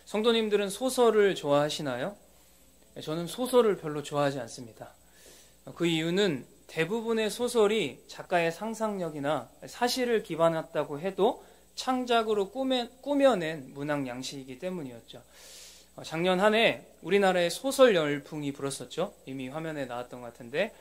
성도님들은 소설을 좋아하시나요? 저는 소설을 별로 좋아하지 않습니다. 그 이유는 대부분의 소설이 작가의 상상력이나 사실을 기반했다고 해도 창작으로 꾸며낸 문학 양식이기 때문이었죠. 작년 한 해 우리나라에 소설 열풍이 불었었죠. 이미 화면에 나왔던 것 같은데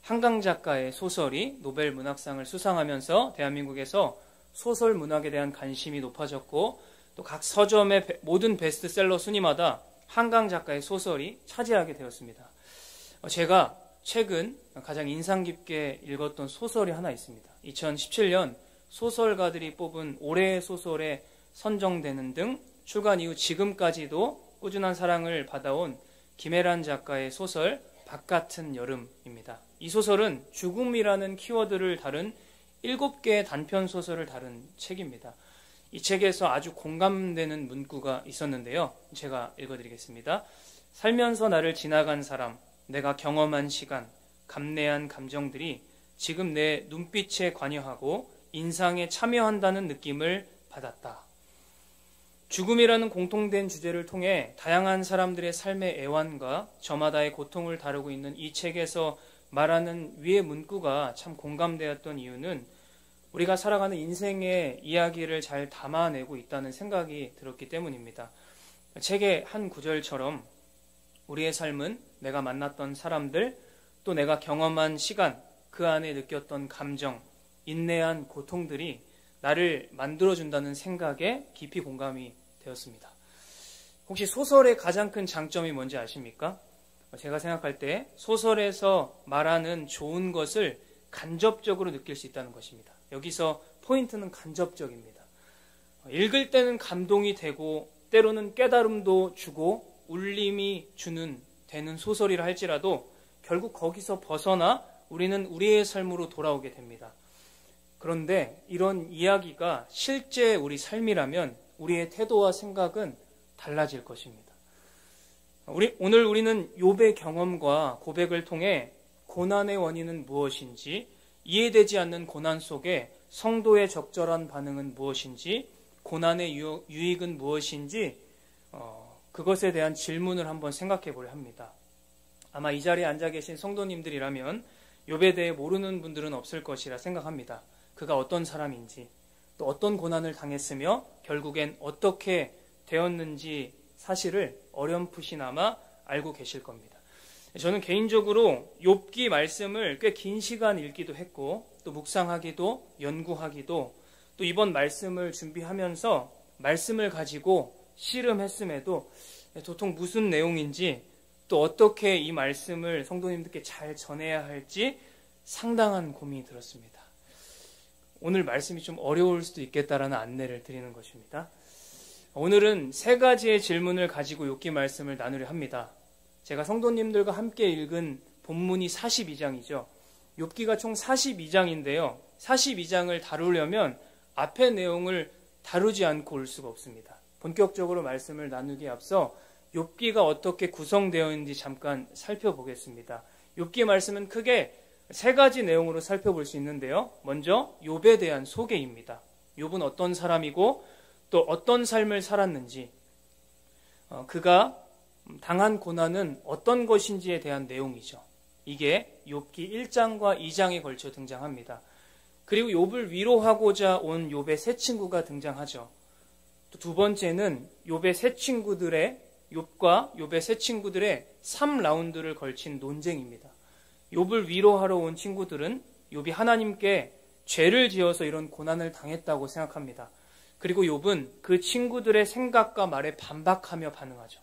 한강 작가의 소설이 노벨 문학상을 수상하면서 대한민국에서 소설 문학에 대한 관심이 높아졌고 또 각 서점의 모든 베스트셀러 순위마다 한강 작가의 소설이 차지하게 되었습니다. 제가 최근 가장 인상 깊게 읽었던 소설이 하나 있습니다. 2017년 소설가들이 뽑은 올해의 소설에 선정되는 등 출간 이후 지금까지도 꾸준한 사랑을 받아온 김혜란 작가의 소설 바깥은 여름입니다. 이 소설은 죽음이라는 키워드를 다룬 7개의 단편 소설을 다룬 책입니다. 이 책에서 아주 공감되는 문구가 있었는데요. 제가 읽어드리겠습니다. 살면서 나를 지나간 사람, 내가 경험한 시간, 감내한 감정들이 지금 내 눈빛에 관여하고 인상에 참여한다는 느낌을 받았다. 죽음이라는 공통된 주제를 통해 다양한 사람들의 삶의 애환과 저마다의 고통을 다루고 있는 이 책에서 말하는 위의 문구가 참 공감되었던 이유는 우리가 살아가는 인생의 이야기를 잘 담아내고 있다는 생각이 들었기 때문입니다. 책의 한 구절처럼 우리의 삶은 내가 만났던 사람들, 또 내가 경험한 시간, 그 안에 느꼈던 감정, 인내한 고통들이 나를 만들어준다는 생각에 깊이 공감이 되었습니다. 혹시 소설의 가장 큰 장점이 뭔지 아십니까? 제가 생각할 때 소설에서 말하는 좋은 것을 간접적으로 느낄 수 있다는 것입니다. 여기서 포인트는 간접적입니다. 읽을 때는 감동이 되고 때로는 깨달음도 주고 울림이 되는 소설이라 할지라도 결국 거기서 벗어나 우리는 우리의 삶으로 돌아오게 됩니다. 그런데 이런 이야기가 실제 우리 삶이라면 우리의 태도와 생각은 달라질 것입니다. 오늘 우리는 욥의 경험과 고백을 통해 고난의 원인은 무엇인지, 이해되지 않는 고난 속에 성도의 적절한 반응은 무엇인지, 고난의 유익은 무엇인지 그것에 대한 질문을 한번 생각해 보려 합니다. 아마 이 자리에 앉아 계신 성도님들이라면 욥에 대해 모르는 분들은 없을 것이라 생각합니다. 그가 어떤 사람인지, 또 어떤 고난을 당했으며 결국엔 어떻게 되었는지 사실을 어렴풋이나마 알고 계실 겁니다. 저는 개인적으로 욥기 말씀을 꽤 긴 시간 읽기도 했고 또 묵상하기도 연구하기도 또 이번 말씀을 준비하면서 말씀을 가지고 씨름했음에도 도통 무슨 내용인지 또 어떻게 이 말씀을 성도님들께 잘 전해야 할지 상당한 고민이 들었습니다. 오늘 말씀이 좀 어려울 수도 있겠다라는 안내를 드리는 것입니다. 오늘은 3가지의 질문을 가지고 욥기 말씀을 나누려 합니다. 제가 성도님들과 함께 읽은 본문이 42장이죠. 욥기가 총 42장인데요. 42장을 다루려면 앞의 내용을 다루지 않고 올 수가 없습니다. 본격적으로 말씀을 나누기에 앞서 욥기가 어떻게 구성되어 있는지 잠깐 살펴보겠습니다. 욥기 말씀은 크게 3가지 내용으로 살펴볼 수 있는데요. 먼저 욥에 대한 소개입니다. 욥은 어떤 사람이고 또 어떤 삶을 살았는지, 그가 당한 고난은 어떤 것인지에 대한 내용이죠. 이게 욥기 1장과 2장에 걸쳐 등장합니다. 그리고 욥을 위로하고자 온 욥의 세 친구가 등장하죠. 또 두 번째는 욥과 욥의 세 친구들의 3라운드를 걸친 논쟁입니다. 욥을 위로하러 온 친구들은 욥이 하나님께 죄를 지어서 이런 고난을 당했다고 생각합니다. 그리고 욥은 그 친구들의 생각과 말에 반박하며 반응하죠.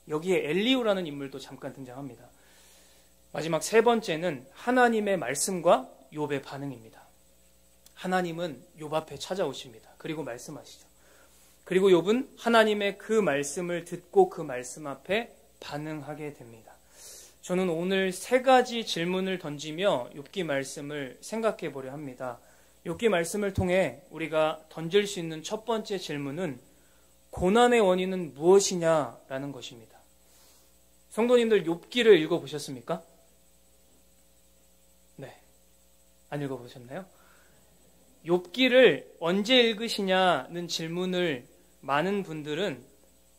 여기에 엘리후라는 인물도 잠깐 등장합니다. 마지막 3번째는 하나님의 말씀과 욥의 반응입니다. 하나님은 욥 앞에 찾아오십니다. 그리고 말씀하시죠. 그리고 욥은 하나님의 그 말씀을 듣고 그 말씀 앞에 반응하게 됩니다. 저는 오늘 3가지 질문을 던지며 욥기 말씀을 생각해 보려 합니다. 욥기 말씀을 통해 우리가 던질 수 있는 첫 번째 질문은 고난의 원인은 무엇이냐라는 것입니다. 성도님들 욥기를 읽어보셨습니까? 네, 안 읽어보셨나요? 욥기를 언제 읽으시냐는 질문을 많은 분들은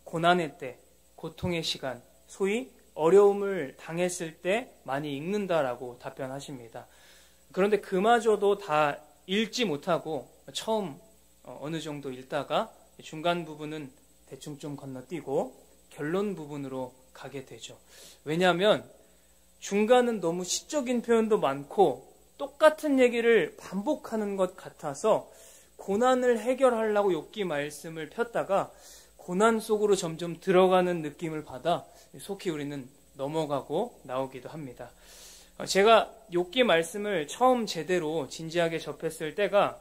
고난의 때, 고통의 시간, 소위 어려움을 당했을 때 많이 읽는다라고 답변하십니다. 그런데 그마저도 다 읽지 못하고 처음 어느 정도 읽다가 중간 부분은 대충 좀 건너뛰고 결론 부분으로 가게 되죠. 왜냐하면 중간은 너무 시적인 표현도 많고 똑같은 얘기를 반복하는 것 같아서 고난을 해결하려고 욥기 말씀을 폈다가 고난 속으로 점점 들어가는 느낌을 받아 속히 우리는 넘어가고 나오기도 합니다. 제가 욥기 말씀을 처음 제대로 진지하게 접했을 때가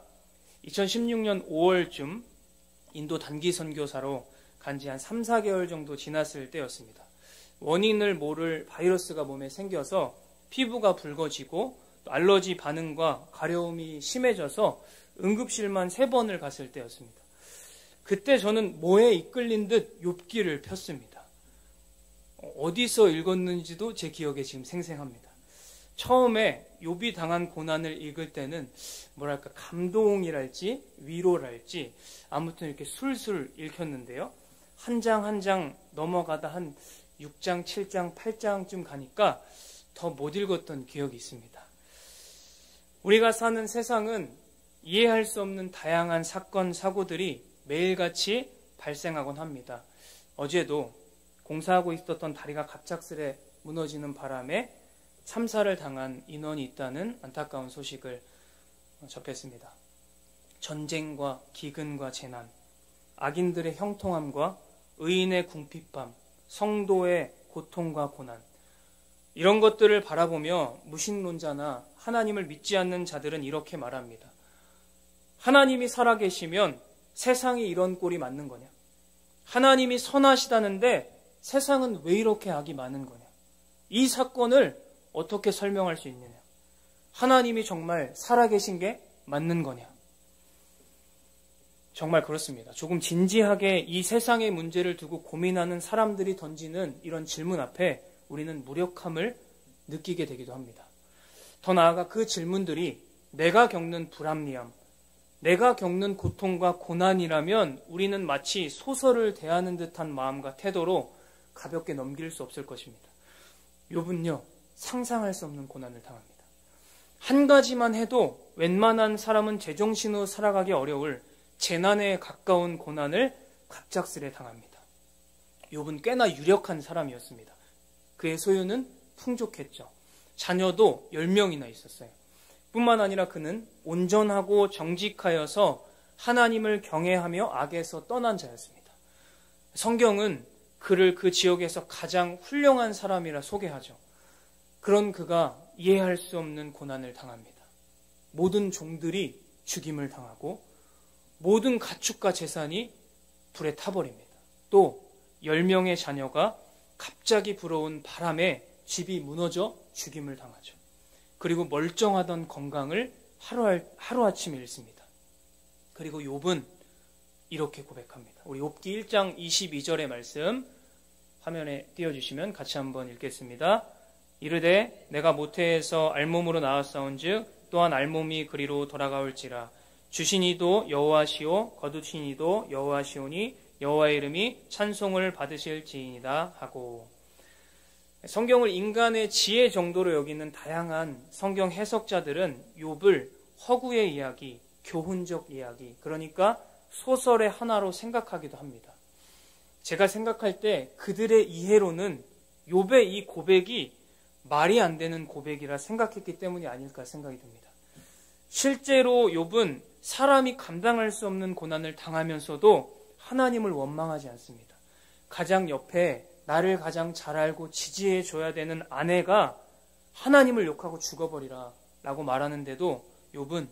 2016년 5월쯤 인도 단기 선교사로 간지 한 3, 4개월 정도 지났을 때였습니다. 원인을 모를 바이러스가 몸에 생겨서 피부가 붉어지고 알러지 반응과 가려움이 심해져서 응급실만 3번을 갔을 때였습니다. 그때 저는 뭐에 이끌린 듯 욥기를 폈습니다. 어디서 읽었는지도 제 기억에 지금 생생합니다. 처음에 욥이 당한 고난을 읽을 때는 뭐랄까 감동이랄지 위로랄지 아무튼 이렇게 술술 읽혔는데요. 한 장 한 장 넘어가다 한 6장, 7장, 8장쯤 가니까 더 못 읽었던 기억이 있습니다. 우리가 사는 세상은 이해할 수 없는 다양한 사건, 사고들이 매일같이 발생하곤 합니다. 어제도 공사하고 있었던 다리가 갑작스레 무너지는 바람에 참사를 당한 인원이 있다는 안타까운 소식을 접했습니다. 전쟁과 기근과 재난, 악인들의 형통함과 의인의 궁핍함, 성도의 고통과 고난, 이런 것들을 바라보며 무신론자나 하나님을 믿지 않는 자들은 이렇게 말합니다. 하나님이 살아계시면 세상이 이런 꼴이 맞는 거냐? 하나님이 선하시다는데 세상은 왜 이렇게 악이 많은 거냐? 이 사건을 어떻게 설명할 수 있느냐? 하나님이 정말 살아계신 게 맞는 거냐? 정말 그렇습니다. 조금 진지하게 이 세상의 문제를 두고 고민하는 사람들이 던지는 이런 질문 앞에 우리는 무력함을 느끼게 되기도 합니다. 더 나아가 그 질문들이 내가 겪는 불합리함, 내가 겪는 고통과 고난이라면 우리는 마치 소설을 대하는 듯한 마음과 태도로 가볍게 넘길 수 없을 것입니다. 욥은요, 상상할 수 없는 고난을 당합니다. 한 가지만 해도 웬만한 사람은 제정신으로 살아가기 어려울 재난에 가까운 고난을 갑작스레 당합니다. 욥은 꽤나 유력한 사람이었습니다. 그의 소유는 풍족했죠. 자녀도 10명이나 있었어요. 뿐만 아니라 그는 온전하고 정직하여서 하나님을 경외하며 악에서 떠난 자였습니다. 성경은 그를 그 지역에서 가장 훌륭한 사람이라 소개하죠. 그런 그가 이해할 수 없는 고난을 당합니다. 모든 종들이 죽임을 당하고 모든 가축과 재산이 불에 타버립니다. 또 10명의 자녀가 갑자기 불어온 바람에 집이 무너져 죽임을 당하죠. 그리고 멀쩡하던 건강을 하루아침에 잃습니다. 그리고 욥은 이렇게 고백합니다. 우리 욥기 1장 22절의 말씀 화면에 띄워주시면 같이 한번 읽겠습니다. 이르되 내가 모태에서 알몸으로 나왔사온즉 또한 알몸이 그리로 돌아가올지라 주신 이도 여호와시오 거두신 이도 여호와시오니 여호와의 이름이 찬송을 받으실지이다 하고, 성경을 인간의 지혜 정도로 여기는 다양한 성경 해석자들은 욥을 허구의 이야기, 교훈적 이야기, 그러니까 소설의 하나로 생각하기도 합니다. 제가 생각할 때 그들의 이해로는 욥의 이 고백이 말이 안 되는 고백이라 생각했기 때문이 아닐까 생각이 듭니다. 실제로 욥은 사람이 감당할 수 없는 고난을 당하면서도 하나님을 원망하지 않습니다. 가장 옆에 나를 가장 잘 알고 지지해 줘야 되는 아내가 하나님을 욕하고 죽어버리라 라고 말하는데도 욥은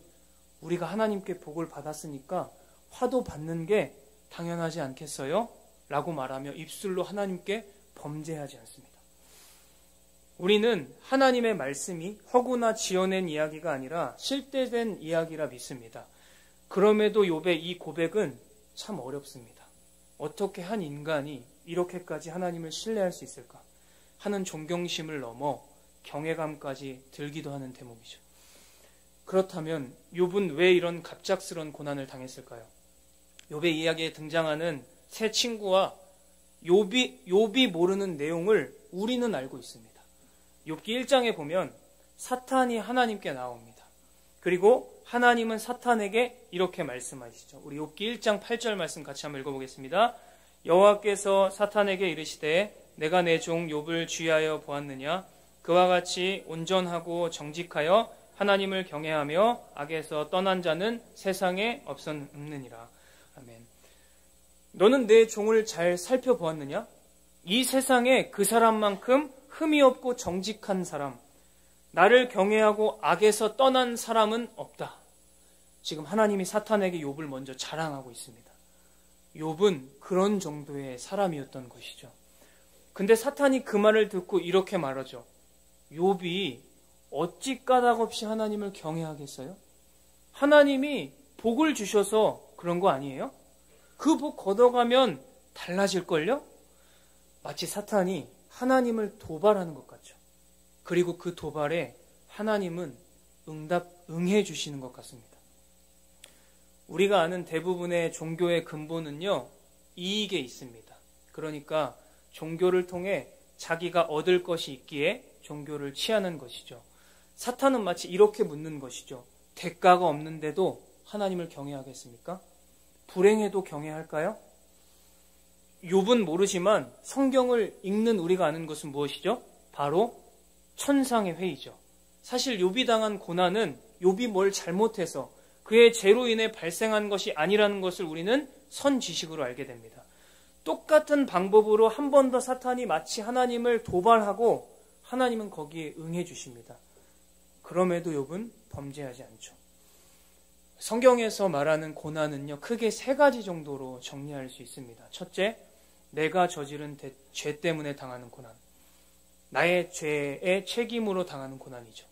우리가 하나님께 복을 받았으니까 화도 받는 게 당연하지 않겠어요? 라고 말하며 입술로 하나님께 범죄하지 않습니다. 우리는 하나님의 말씀이 허구나 지어낸 이야기가 아니라 실제된 이야기라 믿습니다. 그럼에도 욥의 이 고백은 참 어렵습니다. 어떻게 한 인간이 이렇게까지 하나님을 신뢰할 수 있을까 하는 존경심을 넘어 경외감까지 들기도 하는 대목이죠. 그렇다면 욥은 왜 이런 갑작스러운 고난을 당했을까요? 욥의 이야기에 등장하는 세 친구와 욥이 모르는 내용을 우리는 알고 있습니다. 욥기 1장에 보면 사탄이 하나님께 나옵니다. 그리고 하나님은 사탄에게 이렇게 말씀하시죠. 우리 욥기 1장 8절 말씀 같이 한번 읽어보겠습니다. 여호와께서 사탄에게 이르시되 내가 내 종 욥을 주의하여 보았느냐? 그와 같이 온전하고 정직하여 하나님을 경외하며 악에서 떠난 자는 세상에 없느니라. 아멘. 너는 내 종을 잘 살펴보았느냐? 이 세상에 그 사람만큼 흠이 없고 정직한 사람, 나를 경외하고 악에서 떠난 사람은 없다. 지금 하나님이 사탄에게 욥을 먼저 자랑하고 있습니다. 욥은 그런 정도의 사람이었던 것이죠. 근데 사탄이 그 말을 듣고 이렇게 말하죠. 욥이 어찌 까닭없이 하나님을 경외하겠어요? 하나님이 복을 주셔서 그런 거 아니에요? 그 복 걷어가면 달라질걸요? 마치 사탄이 하나님을 도발하는 것 같죠. 그리고 그 도발에 하나님은 응해 주시는 것 같습니다. 우리가 아는 대부분의 종교의 근본은요, 이익에 있습니다. 그러니까 종교를 통해 자기가 얻을 것이 있기에 종교를 취하는 것이죠. 사탄은 마치 이렇게 묻는 것이죠. 대가가 없는데도 하나님을 경외하겠습니까? 불행해도 경외할까요? 욥은 모르지만 성경을 읽는 우리가 아는 것은 무엇이죠? 바로 천상의 회의죠. 사실 욥이 당한 고난은 욥이 뭘 잘못해서 그의 죄로 인해 발생한 것이 아니라는 것을 우리는 선지식으로 알게 됩니다. 똑같은 방법으로 한 번 더 사탄이 마치 하나님을 도발하고 하나님은 거기에 응해 주십니다. 그럼에도 욥은 범죄하지 않죠. 성경에서 말하는 고난은요, 크게 세 가지 정도로 정리할 수 있습니다. 첫째, 내가 저지른 죄 때문에 당하는 고난. 나의 죄의 책임으로 당하는 고난이죠.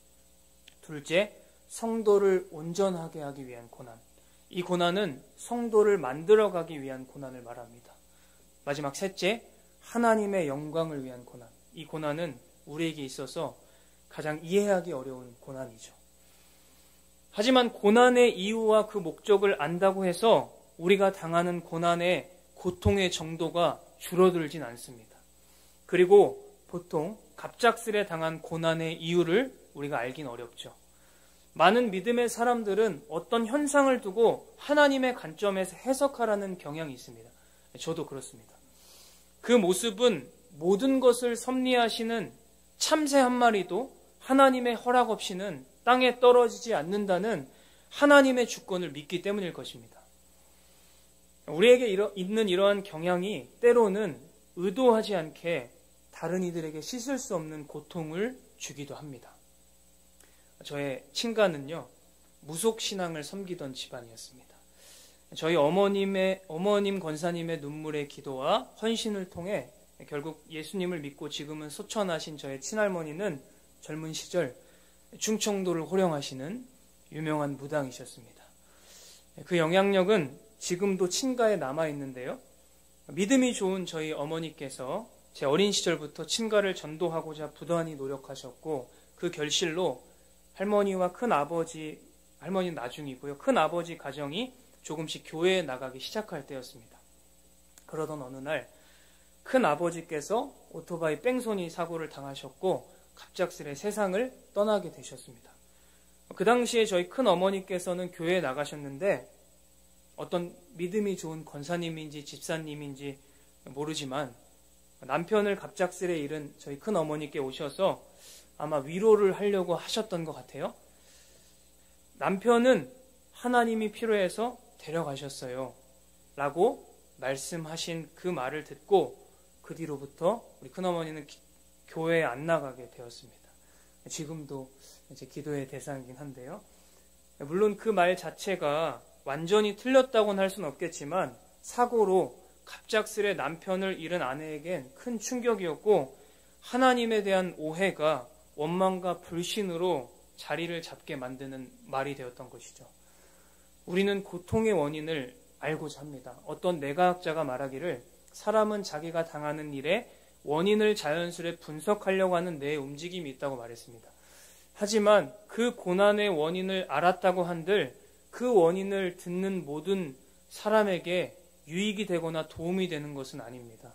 둘째, 성도를 온전하게 하기 위한 고난. 이 고난은 성도를 만들어가기 위한 고난을 말합니다. 마지막 셋째, 하나님의 영광을 위한 고난. 이 고난은 우리에게 있어서 가장 이해하기 어려운 고난이죠. 하지만 고난의 이유와 그 목적을 안다고 해서 우리가 당하는 고난의 고통의 정도가 줄어들진 않습니다. 그리고 보통 갑작스레 당한 고난의 이유를 우리가 알긴 어렵죠. 많은 믿음의 사람들은 어떤 현상을 두고 하나님의 관점에서 해석하라는 경향이 있습니다. 저도 그렇습니다. 그 모습은 모든 것을 섭리하시는 참새 한 마리도 하나님의 허락 없이는 땅에 떨어지지 않는다는 하나님의 주권을 믿기 때문일 것입니다. 우리에게 있는 이러한 경향이 때로는 의도하지 않게 다른 이들에게 씻을 수 없는 고통을 주기도 합니다. 저의 친가는요, 무속신앙을 섬기던 집안이었습니다. 저희 어머님 권사님의 눈물의 기도와 헌신을 통해 결국 예수님을 믿고 지금은 소천하신 저의 친할머니는 젊은 시절 충청도를 호령하시는 유명한 무당이셨습니다. 그 영향력은 지금도 친가에 남아있는데요. 믿음이 좋은 저희 어머니께서 제 어린 시절부터 친가를 전도하고자 부단히 노력하셨고 그 결실로 할머니와 큰아버지, 할머니는 나중이고요. 큰아버지 가정이 조금씩 교회에 나가기 시작할 때였습니다. 그러던 어느 날 큰아버지께서 오토바이 뺑소니 사고를 당하셨고 갑작스레 세상을 떠나게 되셨습니다. 그 당시에 저희 큰어머니께서는 교회에 나가셨는데 어떤 믿음이 좋은 권사님인지 집사님인지 모르지만 남편을 갑작스레 잃은 저희 큰어머니께 오셔서 아마 위로를 하려고 하셨던 것 같아요. 남편은 하나님이 필요해서 데려가셨어요. 라고 말씀하신 그 말을 듣고 그 뒤로부터 우리 큰어머니는 교회에 안 나가게 되었습니다. 지금도 이제 기도의 대상이긴 한데요. 물론 그 말 자체가 완전히 틀렸다고는 할 수는 없겠지만 사고로 갑작스레 남편을 잃은 아내에겐 큰 충격이었고 하나님에 대한 오해가 원망과 불신으로 자리를 잡게 만드는 말이 되었던 것이죠. 우리는 고통의 원인을 알고자 합니다. 어떤 뇌과학자가 말하기를 사람은 자기가 당하는 일에 원인을 자연스레 분석하려고 하는 뇌의 움직임이 있다고 말했습니다. 하지만 그 고난의 원인을 알았다고 한들 그 원인을 듣는 모든 사람에게 유익이 되거나 도움이 되는 것은 아닙니다.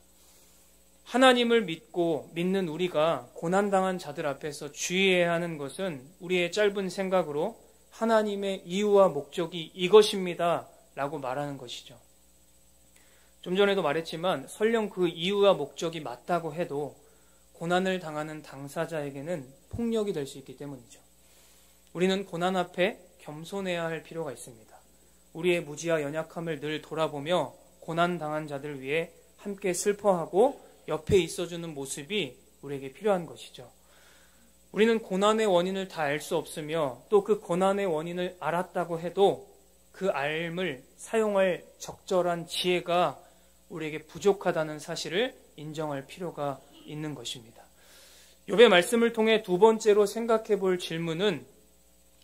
하나님을 믿는 우리가 고난당한 자들 앞에서 주의해야 하는 것은 우리의 짧은 생각으로 하나님의 이유와 목적이 이것입니다 라고 말하는 것이죠. 좀 전에도 말했지만 설령 그 이유와 목적이 맞다고 해도 고난을 당하는 당사자에게는 폭력이 될 수 있기 때문이죠. 우리는 고난 앞에 겸손해야 할 필요가 있습니다. 우리의 무지와 연약함을 늘 돌아보며 고난당한 자들 위해 함께 슬퍼하고 옆에 있어주는 모습이 우리에게 필요한 것이죠. 우리는 고난의 원인을 다 알 수 없으며 또 그 고난의 원인을 알았다고 해도 그 알을 사용할 적절한 지혜가 우리에게 부족하다는 사실을 인정할 필요가 있는 것입니다. 욥의 말씀을 통해 두 번째로 생각해 볼 질문은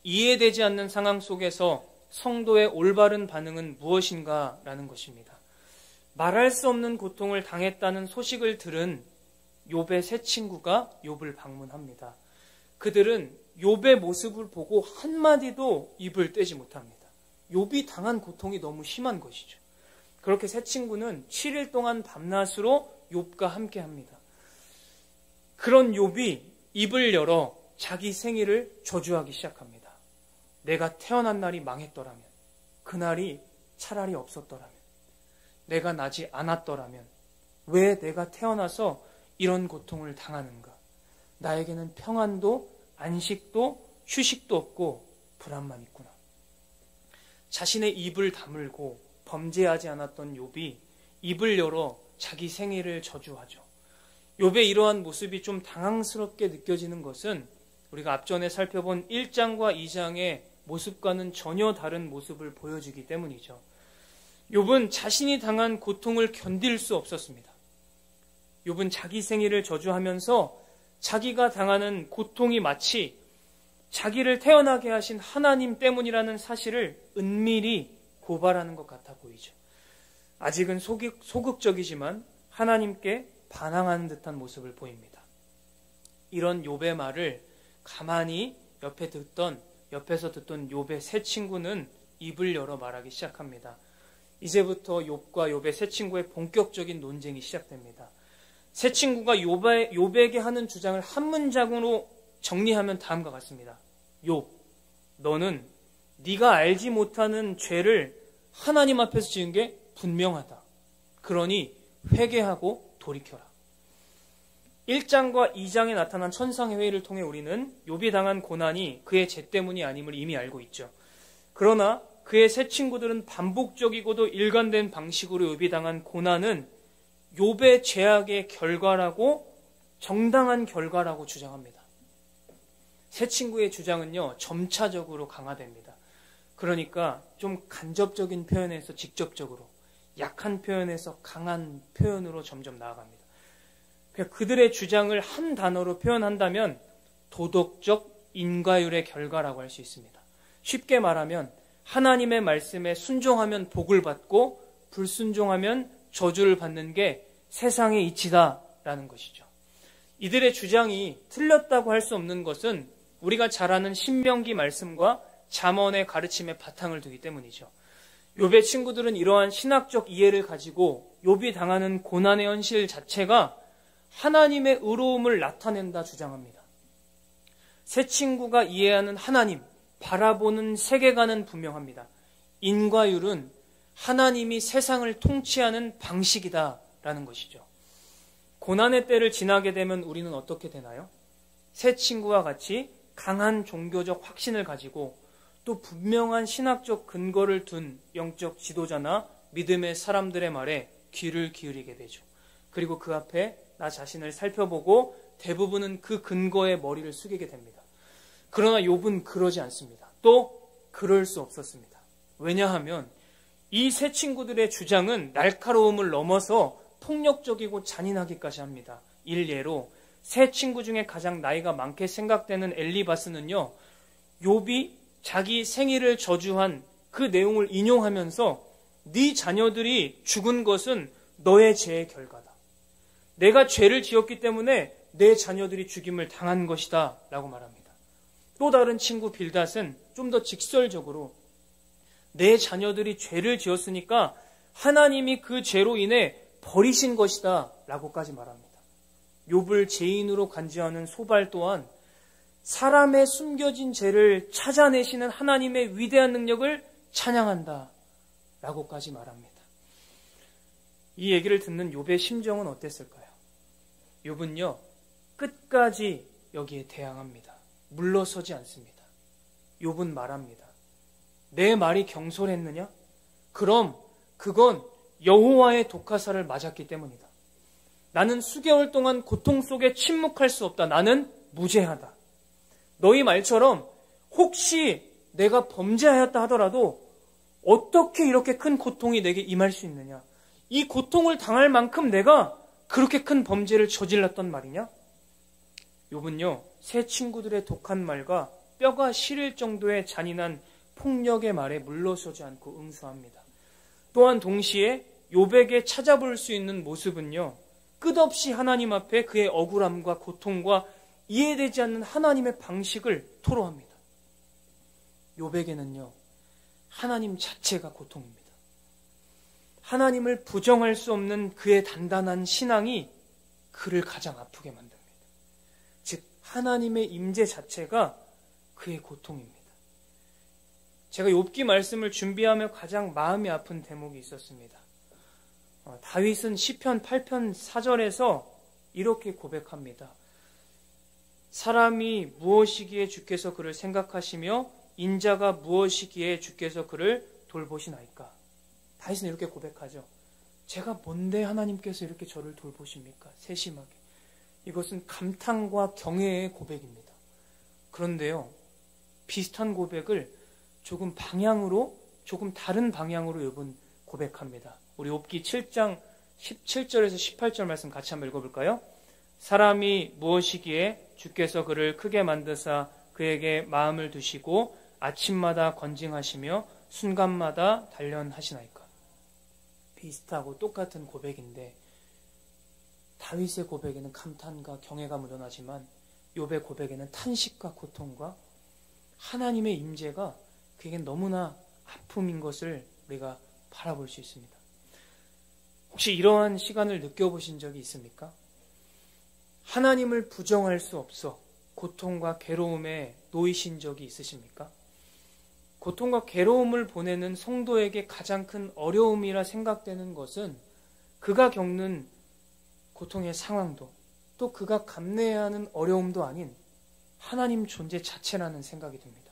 이해되지 않는 상황 속에서 성도의 올바른 반응은 무엇인가 라는 것입니다. 말할 수 없는 고통을 당했다는 소식을 들은 욥의 세 친구가 욥을 방문합니다. 그들은 욥의 모습을 보고 한마디도 입을 떼지 못합니다. 욥이 당한 고통이 너무 심한 것이죠. 그렇게 세 친구는 7일 동안 밤낮으로 욥과 함께합니다. 그런 욥이 입을 열어 자기 생일을 저주하기 시작합니다. 내가 태어난 날이 망했더라면, 그날이 차라리 없었더라면, 내가 나지 않았더라면 왜 내가 태어나서 이런 고통을 당하는가? 나에게는 평안도 안식도 휴식도 없고 불안만 있구나. 자신의 입을 다물고 범죄하지 않았던 욥이 입을 열어 자기 생일을 저주하죠. 욥의 이러한 모습이 좀 당황스럽게 느껴지는 것은 우리가 앞전에 살펴본 1장과 2장의 모습과는 전혀 다른 모습을 보여주기 때문이죠. 욥은 자신이 당한 고통을 견딜 수 없었습니다. 욥은 자기 생일을 저주하면서 자기가 당하는 고통이 마치 자기를 태어나게 하신 하나님 때문이라는 사실을 은밀히 고발하는 것 같아 보이죠. 아직은 소극적이지만 하나님께 반항하는 듯한 모습을 보입니다. 이런 욥의 말을 가만히 옆에서 듣던 욥의 세 친구는 입을 열어 말하기 시작합니다. 이제부터 욥과 욥의 세 친구의 본격적인 논쟁이 시작됩니다. 세 친구가 욥에게 하는 주장을 한 문장으로 정리하면 다음과 같습니다. 욥, 너는 네가 알지 못하는 죄를 하나님 앞에서 지은 게 분명하다. 그러니 회개하고 돌이켜라. 1장과 2장에 나타난 천상의 회의를 통해 우리는 욥이 당한 고난이 그의 죄 때문이 아님을 이미 알고 있죠. 그러나 그의 세 친구들은 반복적이고도 일관된 방식으로 욥이 당한 고난은 욥의 죄악의 결과라고, 정당한 결과라고 주장합니다. 세 친구의 주장은요, 점차적으로 강화됩니다. 그러니까 좀 간접적인 표현에서 직접적으로, 약한 표현에서 강한 표현으로 점점 나아갑니다. 그들의 주장을 한 단어로 표현한다면 도덕적 인과율의 결과라고 할 수 있습니다. 쉽게 말하면 하나님의 말씀에 순종하면 복을 받고 불순종하면 저주를 받는 게 세상의 이치다라는 것이죠. 이들의 주장이 틀렸다고 할 수 없는 것은 우리가 잘 아는 신명기 말씀과 잠언의 가르침에 바탕을 두기 때문이죠. 욥의 친구들은 이러한 신학적 이해를 가지고 욥이 당하는 고난의 현실 자체가 하나님의 의로움을 나타낸다 주장합니다. 세 친구가 이해하는 하나님, 바라보는 세계관은 분명합니다. 인과율은 하나님이 세상을 통치하는 방식이다라는 것이죠. 고난의 때를 지나게 되면 우리는 어떻게 되나요? 세 친구와 같이 강한 종교적 확신을 가지고 또 분명한 신학적 근거를 둔 영적 지도자나 믿음의 사람들의 말에 귀를 기울이게 되죠. 그리고 그 앞에 나 자신을 살펴보고 대부분은 그 근거에 머리를 숙이게 됩니다. 그러나 욥은 그러지 않습니다. 또 그럴 수 없었습니다. 왜냐하면 이 세 친구들의 주장은 날카로움을 넘어서 폭력적이고 잔인하기까지 합니다. 일례로 세 친구 중에 가장 나이가 많게 생각되는 엘리바스는요, 욥이 자기 생일을 저주한 그 내용을 인용하면서 네 자녀들이 죽은 것은 너의 죄의 결과다. 내가 죄를 지었기 때문에 내 자녀들이 죽임을 당한 것이다 라고 말합니다. 또 다른 친구 빌닷은 좀 더 직설적으로 내 자녀들이 죄를 지었으니까 하나님이 그 죄로 인해 버리신 것이다 라고까지 말합니다. 욥을 죄인으로 간주하는 소발 또한 사람의 숨겨진 죄를 찾아내시는 하나님의 위대한 능력을 찬양한다 라고까지 말합니다. 이 얘기를 듣는 욥의 심정은 어땠을까요? 욥은요, 끝까지 여기에 대항합니다. 물러서지 않습니다. 욥은 말합니다. 내 말이 경솔했느냐? 그럼 그건 여호와의 독하사를 맞았기 때문이다. 나는 수개월 동안 고통 속에 침묵할 수 없다. 나는 무죄하다. 너희 말처럼 혹시 내가 범죄하였다 하더라도 어떻게 이렇게 큰 고통이 내게 임할 수 있느냐? 이 고통을 당할 만큼 내가 그렇게 큰 범죄를 저질렀단 말이냐? 욥은요, 새 친구들의 독한 말과 뼈가 시릴 정도의 잔인한 폭력의 말에 물러서지 않고 응수합니다. 또한 동시에 욥에게 찾아볼 수 있는 모습은요, 끝없이 하나님 앞에 그의 억울함과 고통과 이해되지 않는 하나님의 방식을 토로합니다. 욥에게는요, 하나님 자체가 고통입니다. 하나님을 부정할 수 없는 그의 단단한 신앙이 그를 가장 아프게 만듭니다. 즉 하나님의 임재 자체가 그의 고통입니다. 제가 욥기 말씀을 준비하며 가장 마음이 아픈 대목이 있었습니다. 다윗은 시편 8편 4절에서 이렇게 고백합니다. 사람이 무엇이기에 주께서 그를 생각하시며 인자가 무엇이기에 주께서 그를 돌보시나이까. 다윗은 이렇게 고백하죠. 제가 뭔데 하나님께서 이렇게 저를 돌보십니까? 세심하게. 이것은 감탄과 경외의 고백입니다. 그런데요, 비슷한 고백을 조금 다른 방향으로 욥은 고백합니다. 우리 욥기 7장 17절에서 18절 말씀 같이 한번 읽어볼까요? 사람이 무엇이기에 주께서 그를 크게 만드사 그에게 마음을 두시고 아침마다 건징하시며 순간마다 단련하시나이까. 비슷하고 똑같은 고백인데 다윗의 고백에는 감탄과 경애가 묻어나지만 욥의 고백에는 탄식과 고통과 하나님의 임재가 그에겐 너무나 아픔인 것을 우리가 바라볼 수 있습니다. 혹시 이러한 시간을 느껴보신 적이 있습니까? 하나님을 부정할 수 없어 고통과 괴로움에 놓이신 적이 있으십니까? 고통과 괴로움을 보내는 성도에게 가장 큰 어려움이라 생각되는 것은 그가 겪는 고통의 상황도 또 그가 감내해야 하는 어려움도 아닌 하나님 존재 자체라는 생각이 듭니다.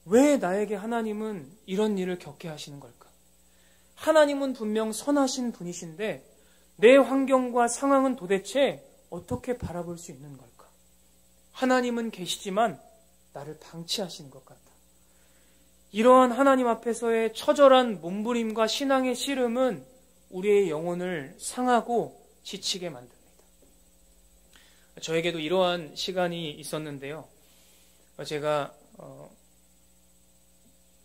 왜 나에게 하나님은 이런 일을 겪게 하시는 걸까? 하나님은 분명 선하신 분이신데 내 환경과 상황은 도대체 어떻게 바라볼 수 있는 걸까? 하나님은 계시지만 나를 방치하시는 것 같다. 이러한 하나님 앞에서의 처절한 몸부림과 신앙의 씨름은 우리의 영혼을 상하고 지치게 만듭니다. 저에게도 이러한 시간이 있었는데요. 제가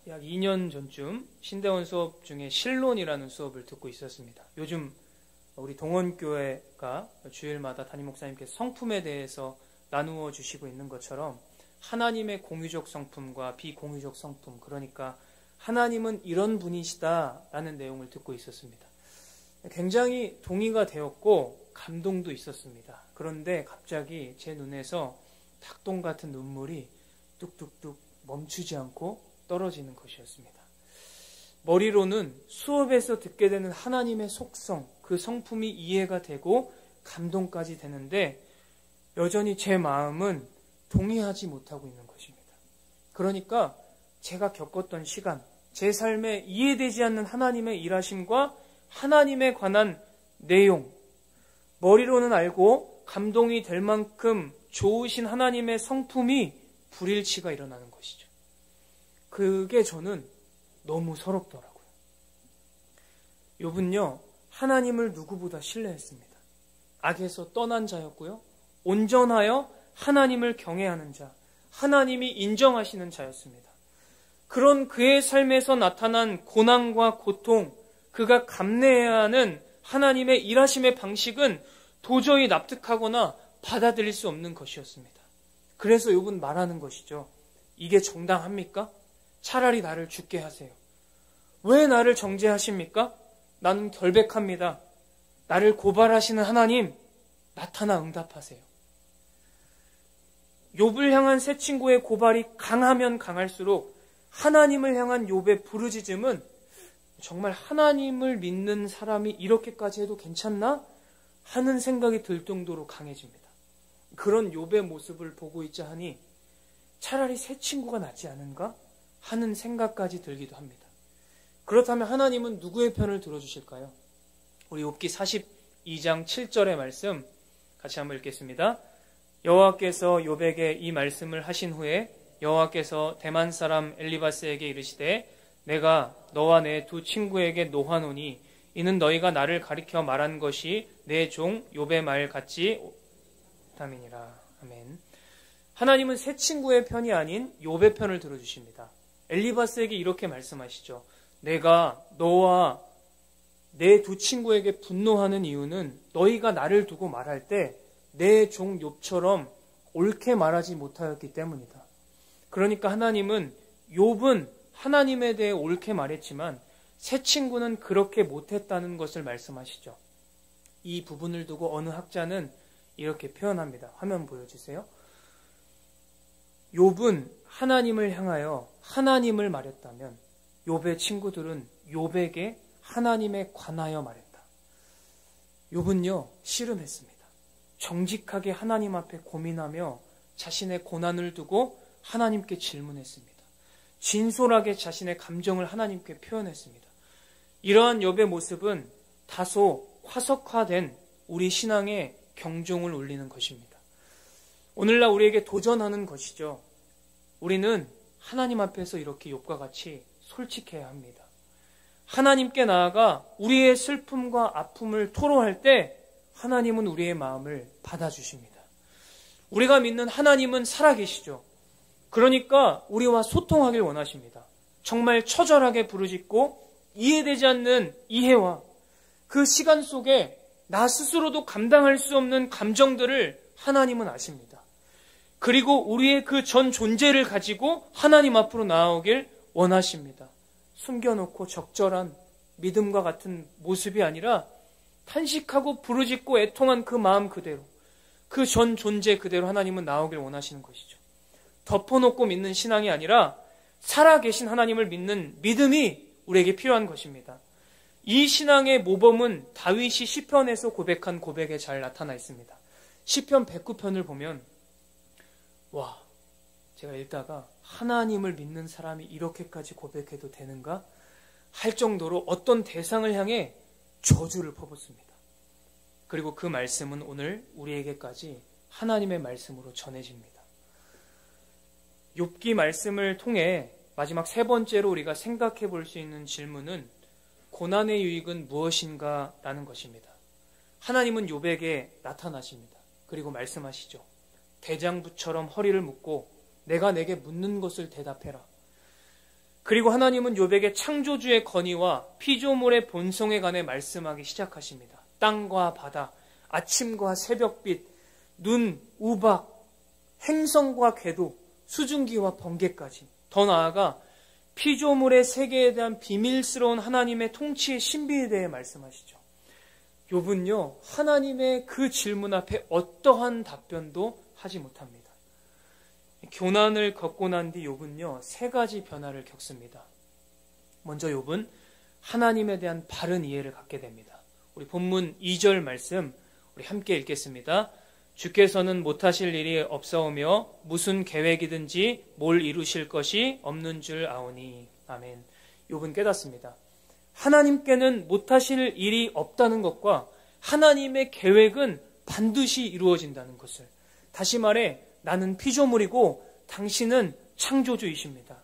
약 2년 전쯤 신대원 수업 중에 신론이라는 수업을 듣고 있었습니다. 요즘 우리 동원교회가 주일마다 담임 목사님께서 성품에 대해서 나누어 주시고 있는 것처럼 하나님의 공유적 성품과 비공유적 성품, 그러니까 하나님은 이런 분이시다라는 내용을 듣고 있었습니다. 굉장히 동의가 되었고 감동도 있었습니다. 그런데 갑자기 제 눈에서 닭똥 같은 눈물이 뚝뚝뚝 멈추지 않고 떨어지는 것이었습니다. 머리로는 수업에서 듣게 되는 하나님의 속성, 그 성품이 이해가 되고 감동까지 되는데 여전히 제 마음은 동의하지 못하고 있는 것입니다. 그러니까 제가 겪었던 시간, 제 삶에 이해되지 않는 하나님의 일하심과 하나님에 관한 내용, 머리로는 알고 감동이 될 만큼 좋으신 하나님의 성품이 불일치가 일어나는 것이죠. 그게 저는 너무 서럽더라고요. 욥은요, 하나님을 누구보다 신뢰했습니다. 악에서 떠난 자였고요, 온전하여 하나님을 경외하는 자, 하나님이 인정하시는 자였습니다. 그런 그의 삶에서 나타난 고난과 고통, 그가 감내해야 하는 하나님의 일하심의 방식은 도저히 납득하거나 받아들일 수 없는 것이었습니다. 그래서 욥은 말하는 것이죠. 이게 정당합니까? 차라리 나를 죽게 하세요. 왜 나를 정죄하십니까? 나는 결백합니다. 나를 고발하시는 하나님, 나타나 응답하세요. 욥을 향한 새 친구의 고발이 강하면 강할수록 하나님을 향한 욥의 부르짖음은 정말 하나님을 믿는 사람이 이렇게까지 해도 괜찮나? 하는 생각이 들 정도로 강해집니다. 그런 욥의 모습을 보고 있자 하니 차라리 새 친구가 낫지 않은가? 하는 생각까지 들기도 합니다. 그렇다면 하나님은 누구의 편을 들어주실까요? 우리 욥기 42장 7절의 말씀 같이 한번 읽겠습니다. 여호와께서 욥에게 이 말씀을 하신 후에 여호와께서 대만 사람 엘리바스에게 이르시되 내가 너와 내 두 친구에게 노하노니 이는 너희가 나를 가리켜 말한 것이 내 종 욥의 말 같지 않음이니라. 아멘. 하나님은 새 친구의 편이 아닌 욥의 편을 들어주십니다. 엘리바스에게 이렇게 말씀하시죠. 내가 너와 내 두 친구에게 분노하는 이유는 너희가 나를 두고 말할 때 내 종 욥처럼 옳게 말하지 못하였기 때문이다. 그러니까 하나님은 욥은 하나님에 대해 옳게 말했지만 새 친구는 그렇게 못했다는 것을 말씀하시죠. 이 부분을 두고 어느 학자는 이렇게 표현합니다. 화면 보여주세요. 욥은 하나님을 향하여 하나님을 말했다면 욥의 친구들은 욥에게 하나님에 관하여 말했다. 욥은요, 씨름했습니다. 정직하게 하나님 앞에 고민하며 자신의 고난을 두고 하나님께 질문했습니다. 진솔하게 자신의 감정을 하나님께 표현했습니다. 이러한 욥의 모습은 다소 화석화된 우리 신앙의 경종을 울리는 것입니다. 오늘날 우리에게 도전하는 것이죠. 우리는 하나님 앞에서 이렇게 욥과 같이 솔직해야 합니다. 하나님께 나아가 우리의 슬픔과 아픔을 토로할 때 하나님은 우리의 마음을 받아주십니다. 우리가 믿는 하나님은 살아계시죠. 그러니까 우리와 소통하길 원하십니다. 정말 처절하게 부르짖고 이해되지 않는 이해와 그 시간 속에 나 스스로도 감당할 수 없는 감정들을 하나님은 아십니다. 그리고 우리의 그 전 존재를 가지고 하나님 앞으로 나아오길 원하십니다. 숨겨놓고 적절한 믿음과 같은 모습이 아니라 탄식하고 부르짖고 애통한 그 마음 그대로, 그 전 존재 그대로 하나님은 나오길 원하시는 것이죠. 덮어놓고 믿는 신앙이 아니라 살아계신 하나님을 믿는 믿음이 우리에게 필요한 것입니다. 이 신앙의 모범은 다윗이 시편에서 고백한 고백에 잘 나타나 있습니다. 시편 109편을 보면 와, 제가 읽다가 하나님을 믿는 사람이 이렇게까지 고백해도 되는가? 할 정도로 어떤 대상을 향해 저주를 퍼붓습니다. 그리고 그 말씀은 오늘 우리에게까지 하나님의 말씀으로 전해집니다. 욥기 말씀을 통해 마지막 세 번째로 우리가 생각해 볼 수 있는 질문은 고난의 유익은 무엇인가? 라는 것입니다. 하나님은 욥에게 나타나십니다. 그리고 말씀하시죠. 대장부처럼 허리를 묶고 내가 내게 묻는 것을 대답해라. 그리고 하나님은 욥에게 창조주의 건의와 피조물의 본성에 관해 말씀하기 시작하십니다. 땅과 바다, 아침과 새벽빛, 눈, 우박, 행성과 궤도, 수증기와 번개까지, 더 나아가 피조물의 세계에 대한 비밀스러운 하나님의 통치의 신비에 대해 말씀하시죠. 욥은요, 하나님의 그 질문 앞에 어떠한 답변도 하지 못합니다. 교난을 겪고 난 뒤 욥은요, 세 가지 변화를 겪습니다. 먼저 욥은 하나님에 대한 바른 이해를 갖게 됩니다. 우리 본문 2절 말씀 우리 함께 읽겠습니다. 주께서는 못하실 일이 없사오며 무슨 계획이든지 뭘 이루실 것이 없는 줄 아오니. 아멘. 욥은 깨닫습니다. 하나님께는 못하실 일이 없다는 것과 하나님의 계획은 반드시 이루어진다는 것을. 다시 말해 나는 피조물이고 당신은 창조주이십니다.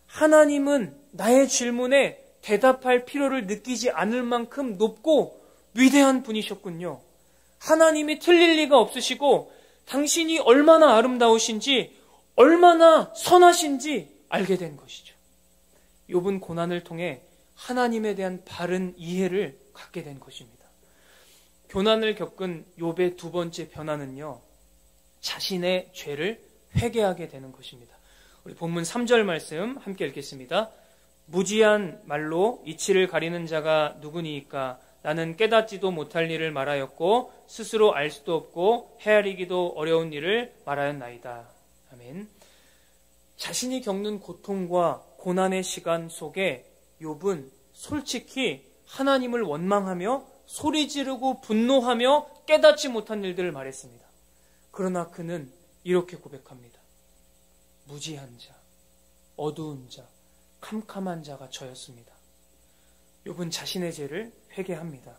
하나님은 나의 질문에 대답할 필요를 느끼지 않을 만큼 높고 위대한 분이셨군요. 하나님이 틀릴 리가 없으시고 당신이 얼마나 아름다우신지 얼마나 선하신지 알게 된 것이죠. 욥은 고난을 통해 하나님에 대한 바른 이해를 갖게 된 것입니다. 고난을 겪은 욥의 두 번째 변화는요, 자신의 죄를 회개하게 되는 것입니다. 우리 본문 3절 말씀 함께 읽겠습니다. 무지한 말로 이치를 가리는 자가 누구니이까? 나는 깨닫지도 못할 일을 말하였고 스스로 알 수도 없고 헤아리기도 어려운 일을 말하였나이다. 아멘. 자신이 겪는 고통과 고난의 시간 속에 욥은 솔직히 하나님을 원망하며 소리 지르고 분노하며 깨닫지 못한 일들을 말했습니다. 그러나 그는 이렇게 고백합니다. 무지한 자, 어두운 자, 캄캄한 자가 저였습니다. 욥은 자신의 죄를 회개합니다.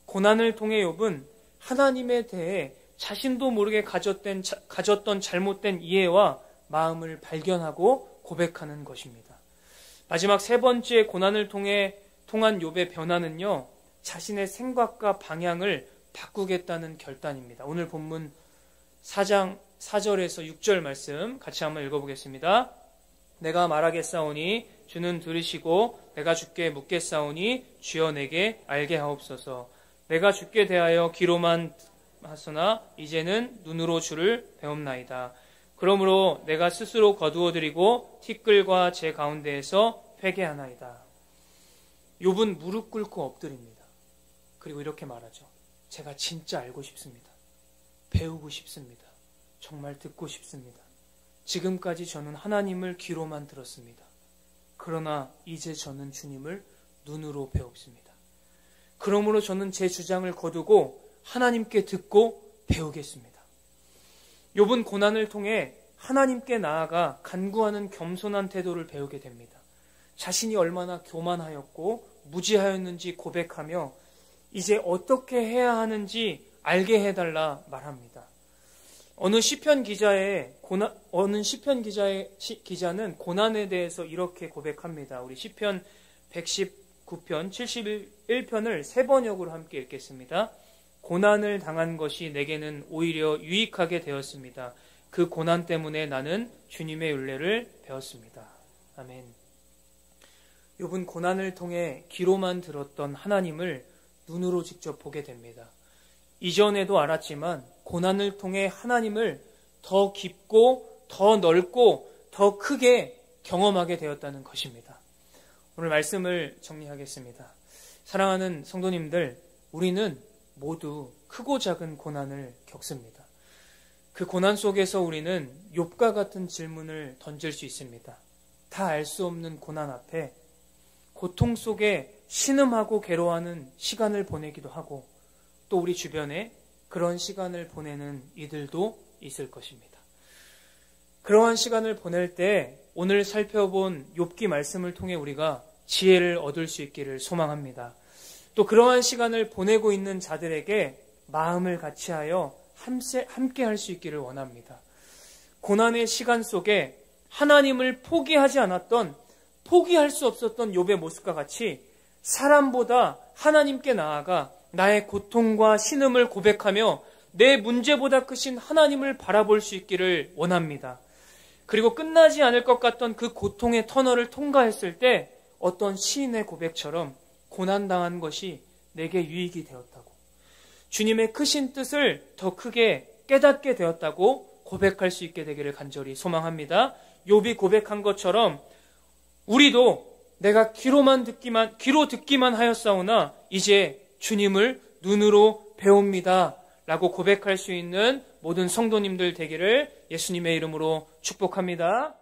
고난을 통해 욥은 하나님에 대해 자신도 모르게 가졌던 잘못된 이해와 마음을 발견하고 고백하는 것입니다. 마지막 세 번째 고난을 통한 욥의 변화는요, 자신의 생각과 방향을 바꾸겠다는 결단입니다. 오늘 본문 4장 4절에서 6절 말씀 같이 한번 읽어보겠습니다. 내가 말하겠사오니 주는 들으시고 내가 주께 묻겠사오니 주여 내게 알게 하옵소서. 내가 주께 대하여 귀로만 하소나 이제는 눈으로 주를 배웁나이다. 그러므로 내가 스스로 거두어드리고 티끌과 제 가운데에서 회개하나이다. 욥은 무릎 꿇고 엎드립니다. 그리고 이렇게 말하죠. 제가 진짜 알고 싶습니다. 배우고 싶습니다. 정말 듣고 싶습니다. 지금까지 저는 하나님을 귀로만 들었습니다. 그러나 이제 저는 주님을 눈으로 배웁니다. 그러므로 저는 제 주장을 거두고 하나님께 듣고 배우겠습니다. 욥은 고난을 통해 하나님께 나아가 간구하는 겸손한 태도를 배우게 됩니다. 자신이 얼마나 교만하였고 무지하였는지 고백하며 이제 어떻게 해야 하는지 알게 해달라 말합니다. 어느 시편 기자는 고난에 대해서 이렇게 고백합니다. 우리 시편 119편, 71편을 세 번역으로 함께 읽겠습니다. 고난을 당한 것이 내게는 오히려 유익하게 되었습니다. 그 고난 때문에 나는 주님의 윤례를 배웠습니다. 아멘. 욥은 고난을 통해 귀로만 들었던 하나님을 눈으로 직접 보게 됩니다. 이전에도 알았지만 고난을 통해 하나님을 더 깊고 더 넓고 더 크게 경험하게 되었다는 것입니다. 오늘 말씀을 정리하겠습니다. 사랑하는 성도님들, 우리는 모두 크고 작은 고난을 겪습니다. 그 고난 속에서 우리는 욥과 같은 질문을 던질 수 있습니다. 다 알 수 없는 고난 앞에 고통 속에 신음하고 괴로워하는 시간을 보내기도 하고 또 우리 주변에 그런 시간을 보내는 이들도 있을 것입니다. 그러한 시간을 보낼 때 오늘 살펴본 욥기 말씀을 통해 우리가 지혜를 얻을 수 있기를 소망합니다. 또 그러한 시간을 보내고 있는 자들에게 마음을 같이하여 함께 할 수 있기를 원합니다. 고난의 시간 속에 하나님을 포기하지 않았던, 포기할 수 없었던 욥의 모습과 같이 사람보다 하나님께 나아가 나의 고통과 신음을 고백하며 내 문제보다 크신 하나님을 바라볼 수 있기를 원합니다. 그리고 끝나지 않을 것 같던 그 고통의 터널을 통과했을 때 어떤 시인의 고백처럼 고난당한 것이 내게 유익이 되었다고, 주님의 크신 뜻을 더 크게 깨닫게 되었다고 고백할 수 있게 되기를 간절히 소망합니다. 욥이 고백한 것처럼 우리도 내가 귀로 듣기만 하였사오나 이제 주님을 눈으로 배웁니다 라고 고백할 수 있는 모든 성도님들 되기를 예수님의 이름으로 축복합니다.